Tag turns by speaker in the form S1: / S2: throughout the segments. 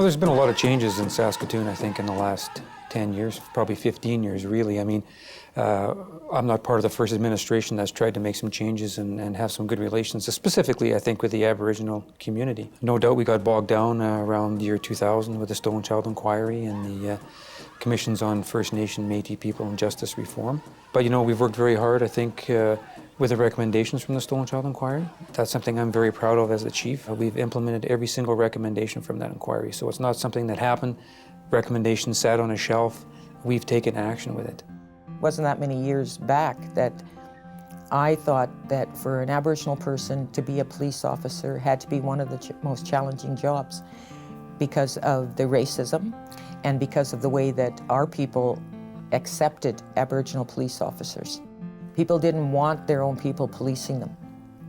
S1: there's been a lot of changes in Saskatoon, I think, in the last 10 years, probably 15 years, really. I mean, I'm not part of the first administration that's tried to make some changes and have some good relations, specifically, I think, with the Aboriginal community. No doubt we got bogged down around the year 2000 with the Stolen Child Inquiry and the Commissions on First Nation, Métis People and Justice Reform. But, you know, we've worked very hard, I think, with the recommendations from the Stolen Child Inquiry. That's something I'm very proud of as the chief. We've implemented every single recommendation from that inquiry. So it's not something that happened, recommendations sat on a shelf, we've taken action with it.
S2: Wasn't that many years back that I thought that for an Aboriginal person to be a police officer had to be one of the most challenging jobs because of the racism and because of the way that our people accepted Aboriginal police officers. People didn't want their own people policing them.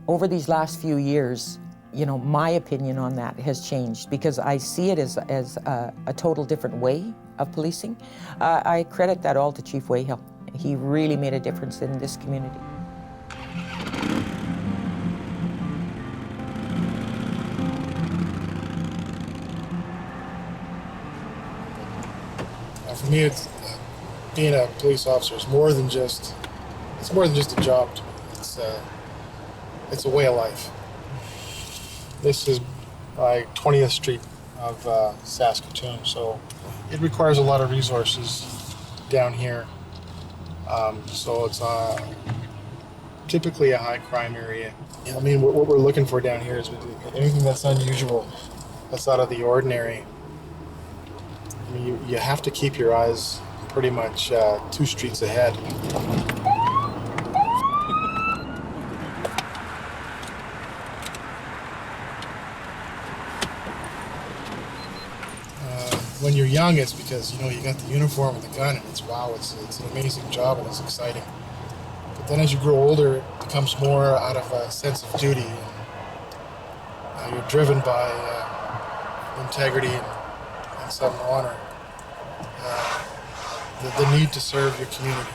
S2: Over these last few years, you know, my opinion on that has changed because I see it as a total different way of policing. I credit that all to Chief Wayhill. He really made a difference in this community.
S3: For me, it's being a police officer is more than just a job to me. It's a way of life. This is like 20th Street of Saskatoon, so it requires a lot of resources down here. So it's typically a high crime area. I mean, what we're looking for down here is anything that's unusual, that's out of the ordinary. I mean, you have to keep your eyes pretty much 2 streets ahead. When you're young, it's because, you know, you got the uniform and the gun, and it's an amazing job and it's exciting. But then as you grow older, it becomes more out of a sense of duty. And, you're driven by integrity and some honor. The need to serve your community.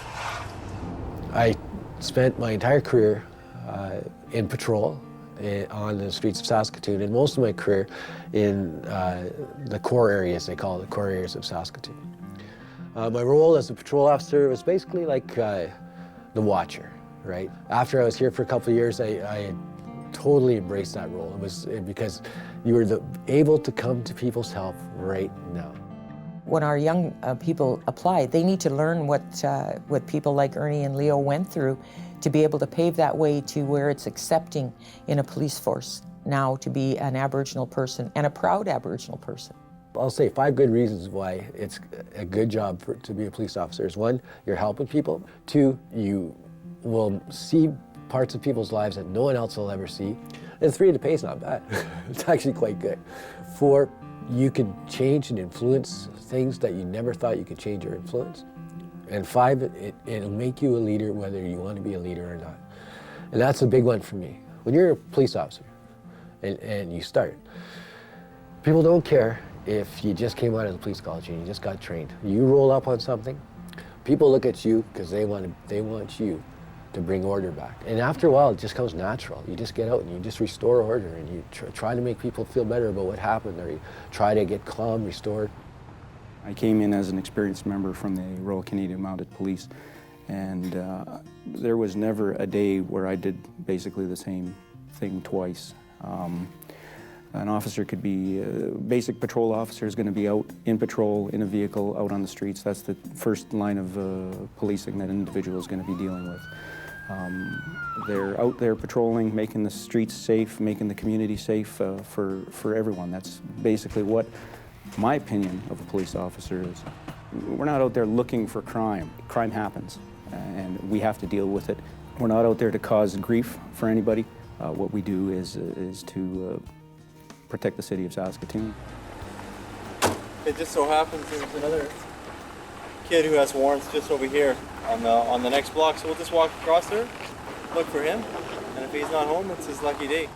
S4: I spent my entire career in patrol on the streets of Saskatoon, and most of my career in the core areas, they call it the core areas of Saskatoon. My role as a patrol officer was basically like the watcher, right? After I was here for a couple of years, I totally embraced that role. It was because you were able to come to people's help right now.
S2: When our young people apply, they need to learn what people like Ernie and Leo went through to be able to pave that way to where it's accepting in a police force now to be an Aboriginal person and a proud Aboriginal person.
S4: I'll say 5 good reasons why it's a good job to be a police officer. 1, you're helping people. 2, you will see parts of people's lives that no one else will ever see. And 3, the pay's not bad. It's actually quite good. 4, you can change and influence things that you never thought you could change or influence. And 5, it'll make you a leader whether you want to be a leader or not. And that's a big one for me. When you're a police officer and you start, people don't care if you just came out of the police college and you just got trained. You roll up on something, people look at you because they want you to bring order back. And after a while, it just comes natural. You just get out and you just restore order and you try to make people feel better about what happened, or you try to get calm, restored.
S5: I came in as an experienced member from the Royal Canadian Mounted Police, and there was never a day where I did basically the same thing twice. An officer could be, a basic patrol officer is going to be out in patrol, in a vehicle, out on the streets. That's the first line of policing that an individual is going to be dealing with. They're out there patrolling, making the streets safe, making the community safe for everyone. That's basically what my opinion of a police officer is. We're not out there looking for crime. Crime happens, and we have to deal with it. We're not out there to cause grief for anybody. What we do is to protect the city of Saskatoon.
S6: It just so happens there's another kid who has warrants just over here on the next block, so we'll just walk across there, look for him, and if he's not home, it's his lucky day.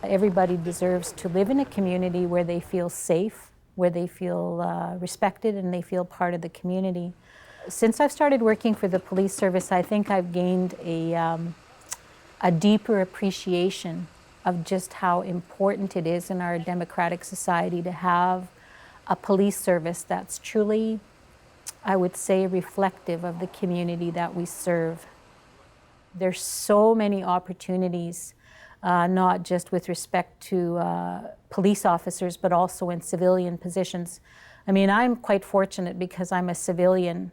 S7: Everybody deserves to live in a community where they feel safe, where they feel respected, and they feel part of the community. Since I've started working for the police service, I think I've gained a deeper appreciation of just how important it is in our democratic society to have a police service that's truly, I would say, reflective of the community that we serve. There's so many opportunities, not just with respect to police officers, but also in civilian positions. I mean, I'm quite fortunate because I'm a civilian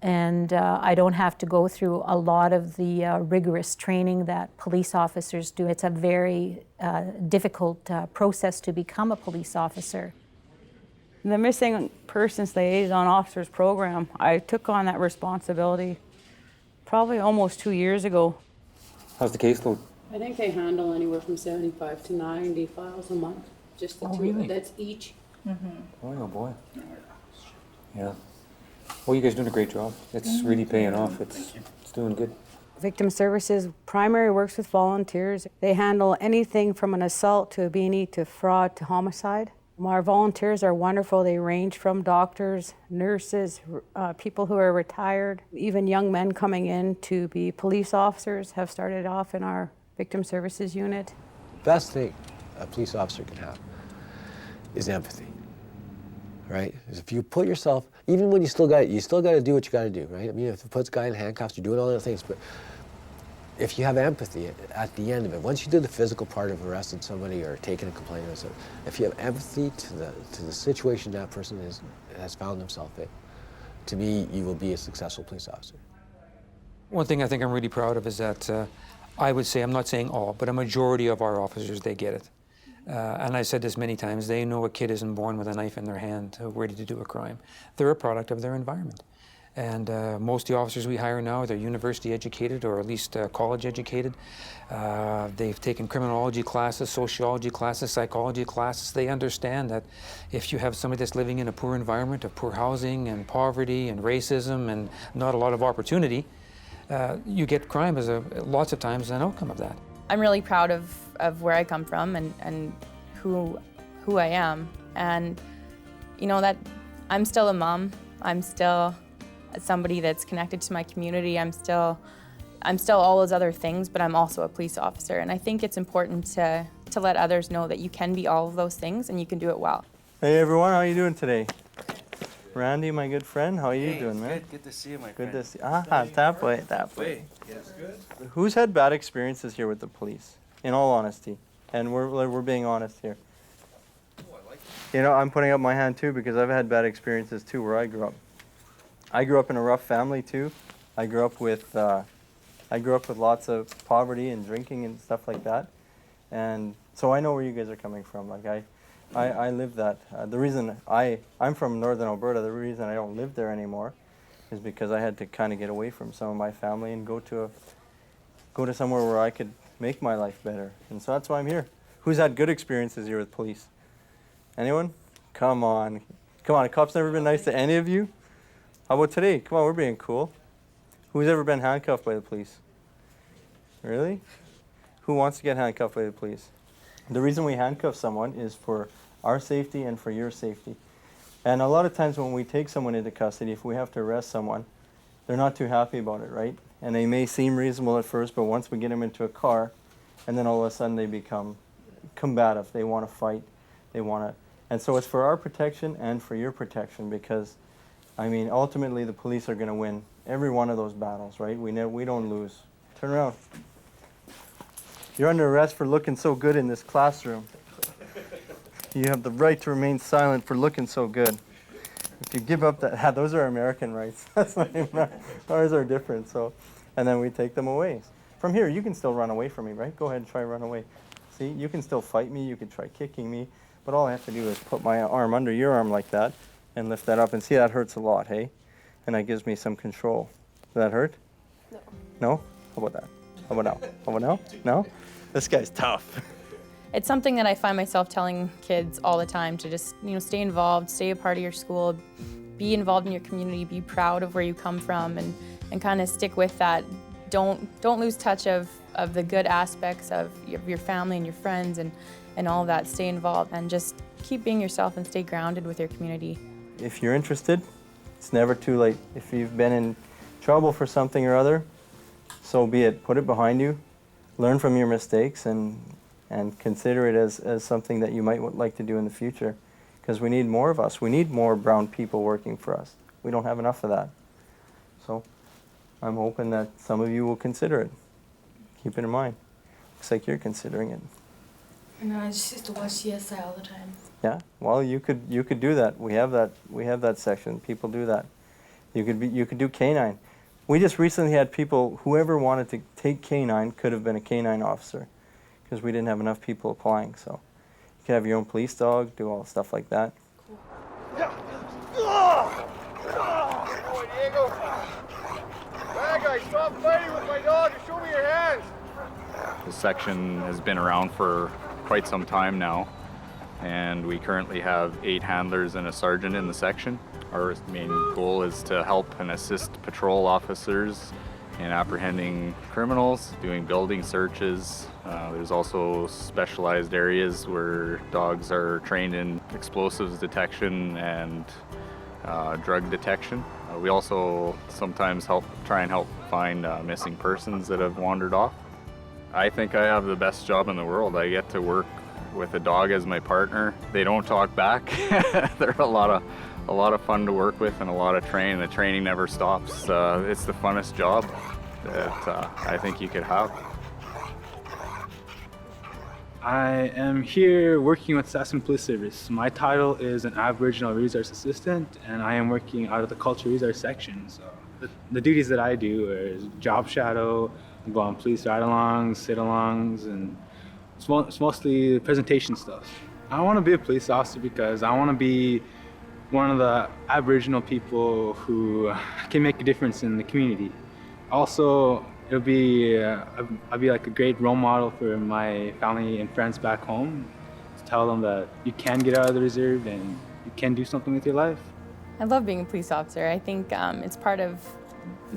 S7: and I don't have to go through a lot of the rigorous training that police officers do. It's a very difficult process to become a police officer.
S8: The Missing Persons Liaison Officers Program, I took on that responsibility probably almost 2 years ago.
S1: How's the caseload?
S9: I think they handle anywhere from 75 to 90 files a month, just the two.
S1: Really?
S9: That's each.
S1: Boy, oh boy. Yeah. Well, you guys are doing a great job. It's really paying off. It's doing good.
S8: Victim Services primary works with volunteers. They handle anything from an assault to a beanie to fraud to homicide. Our volunteers are wonderful. They range from doctors, nurses, people who are retired, even young men coming in to be police officers have started off in our Victim Services unit.
S4: Best thing a police officer can have is empathy, right? Is if you put yourself, even when you still got to do what you got to do, right? I mean, if it puts a guy in handcuffs, you're doing all the things, but if you have empathy at the end of it, once you do the physical part of arresting somebody or taking a complaint or something, if you have empathy to the situation that person has found himself in, to me, you will be a successful police officer.
S1: One thing I think I'm really proud of is that I would say, I'm not saying all, but a majority of our officers, they get it. And I've said this many times, they know a kid isn't born with a knife in their hand, ready to do a crime. They're a product of their environment. And most of the officers we hire now, they're university educated or at least college educated. They've taken criminology classes, sociology classes, psychology classes. They understand that if you have somebody that's living in a poor environment of poor housing and poverty and racism and not a lot of opportunity, you get crime as lots of times an outcome of that.
S10: I'm really proud of where I come from and who I am. And you know that I'm still a mom. I'm still somebody that's connected to my community. I'm still all those other things, but I'm also a police officer. And I think it's important to let others know that you can be all of those things and you can do it well.
S6: Hey everyone, how are you doing today? Randy, my good friend, how are you doing, man?
S11: Good to see you, my friend.
S6: Good to see. Tap way.
S11: Yes, good.
S6: Who's had bad experiences here with the police? In all honesty, and we're being honest here.
S11: Oh, I like
S6: You know, I'm putting up my hand too because I've had bad experiences too where I grew up. I grew up in a rough family too. I grew up with lots of poverty and drinking and stuff like that, and so I know where you guys are coming from. Like I live that. The reason I'm from northern Alberta, the reason I don't live there anymore is because I had to kind of get away from some of my family and go to somewhere where I could make my life better. And so that's why I'm here. Who's had good experiences here with police? Anyone? Come on. A cop's never been nice to any of you? How about today? Come on, we're being cool. Who's ever been handcuffed by the police? Really? Who wants to get handcuffed by the police? The reason we handcuff someone is for our safety and for your safety. And a lot of times when we take someone into custody, if we have to arrest someone, they're not too happy about it, right? And they may seem reasonable at first, but once we get them into a car, and then all of a sudden they become combative. They want to fight. And so it's for our protection and for your protection because, I mean, ultimately the police are going to win every one of those battles, right? We don't lose. Turn around. You're under arrest for looking so good in this classroom. You have the right to remain silent for looking so good. If you give up that, those are American rights. That's not even, ours are different. So, and then we take them away. From here, you can still run away from me, right? Go ahead and try to run away. See, you can still fight me. You can try kicking me. But all I have to do is put my arm under your arm like that and lift that up. And see, that hurts a lot, hey? And that gives me some control. Does that hurt? No. No? How about that? How about now? How about now? No? This guy's tough.
S10: It's something that I find myself telling kids all the time to just, stay involved, stay a part of your school, be involved in your community, be proud of where you come from and kind of stick with that. Don't lose touch of the good aspects of your family and your friends and all of that. Stay involved and just keep being yourself and stay grounded with your community.
S6: If you're interested, it's never too late. If you've been in trouble for something or other, so be it. Put it behind you, learn from your mistakes, and and consider it as something that you might like to do in the future, because we need more of us. We need more brown people working for us. We don't have enough of that. So I'm hoping that some of you will consider it. Keep it in mind. Looks like you're considering it.
S10: And I just used to watch CSI all the time.
S6: Yeah, well, you could do that. We have that section. People do that. You could do Canine. We just recently had people, whoever wanted to take Canine could have been a Canine officer, because we didn't have enough people applying. So you could have your own police dog, do all stuff like that.
S10: Cool.
S3: Boy, Diego. Bad guy, stop fighting with my dog and show me your hands.
S12: The section has been around for quite some time now, and we currently have 8 handlers and a sergeant in the section. Our main goal is to help and assist patrol officers in apprehending criminals, doing building searches. There's also specialized areas where dogs are trained in explosives detection and drug detection. We also sometimes try and help find missing persons that have wandered off. I think I have the best job in the world. I get to work with a dog as my partner. They don't talk back. They're a lot of fun to work with and a lot of training. The training never stops. It's the funnest job that I think you could have.
S13: I am here working with Saskatoon Police Service. My title is an Aboriginal Resource Assistant, and I am working out of the Culture Resource section. So the duties that I do is job shadow, go on police ride-alongs, sit-alongs, and it's mostly presentation stuff. I want to be a police officer because I want to be one of the Aboriginal people who can make a difference in the community. Also, I'll be like a great role model for my family and friends back home, to tell them that you can get out of the reserve and you can do something with your life.
S10: I love being a police officer. I think it's part of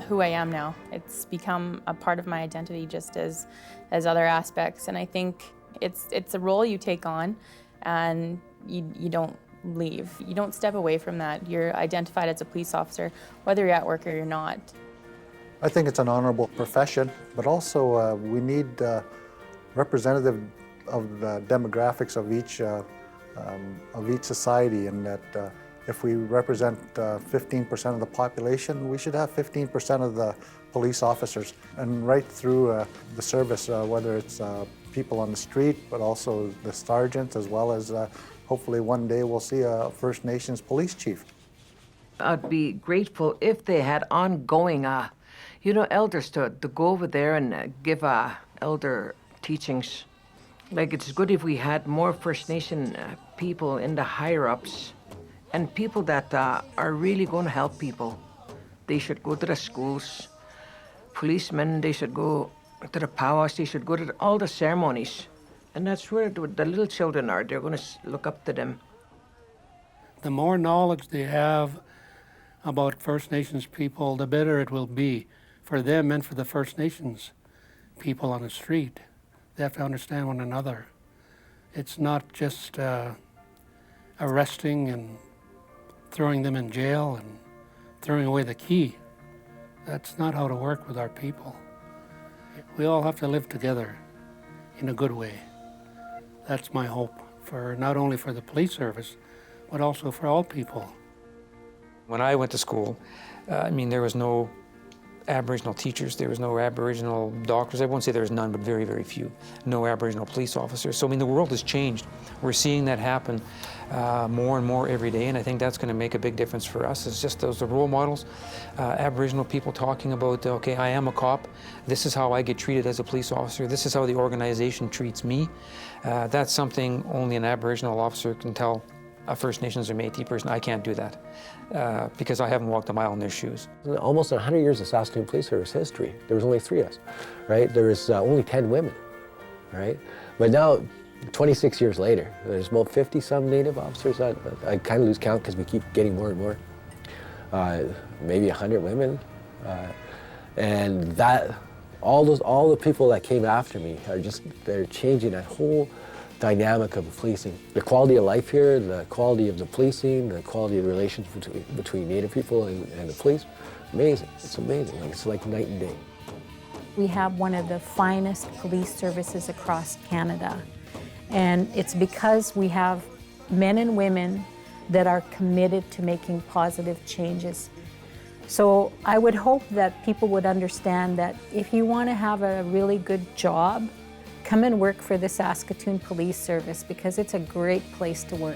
S10: who I am now. It's become a part of my identity just as other aspects, and I think it's a role you take on and you don't leave. You don't step away from that. You're identified as a police officer, whether you're at work or you're not.
S14: I think it's an honorable profession, but also we need representative of the demographics of each society, and that if we represent 15% of the population, we should have 15% of the police officers. And right through the service, whether it's people on the street, but also the sergeants, as well as hopefully one day we'll see a First Nations police chief.
S2: I'd be grateful if they had ongoing, elders to go over there and give elder teachings. Like, it's good if we had more First Nation people in the higher-ups, and people that are really going to help people. They should go to the schools. Policemen, they should go to the powwows. They should go to all the ceremonies. And that's where the little children are. They're going to look up to them.
S15: The more knowledge they have about First Nations people, the better it will be for them and for the First Nations people on the street. They have to understand one another. It's not just arresting and throwing them in jail and throwing away the key. That's not how to work with our people. We all have to live together in a good way. That's my hope, for not only for the police service, but also for all people.
S1: When I went to school, there was no Aboriginal teachers, there was no Aboriginal doctors. I won't say there was none, but very, very few. No Aboriginal police officers. So, the world has changed. We're seeing that happen more and more every day, and I think that's going to make a big difference for us. It's just those role models, Aboriginal people talking about, okay, I am a cop. This is how I get treated as a police officer. This is how the organization treats me. That's something only an Aboriginal officer can tell a First Nations or Métis person. I can't do that because I haven't walked a mile in their shoes.
S4: Almost 100 years of Saskatoon Police Service history. There was only 3 of us, right? There was only 10 women, right? But now, 26 years later, there's about 50-some Native officers. I kind of lose count because we keep getting more and more. Maybe 100 women, and that all the people that came after me they're changing that whole dynamic of policing. The quality of life here, the quality of the policing, the quality of the relations between Native people and the police, amazing. It's amazing. It's like night and day.
S7: We have one of the finest police services across Canada. And it's because we have men and women that are committed to making positive changes. So I would hope that people would understand that if you want to have a really good job, come and work for the Saskatoon Police Service, because it's a great place to work.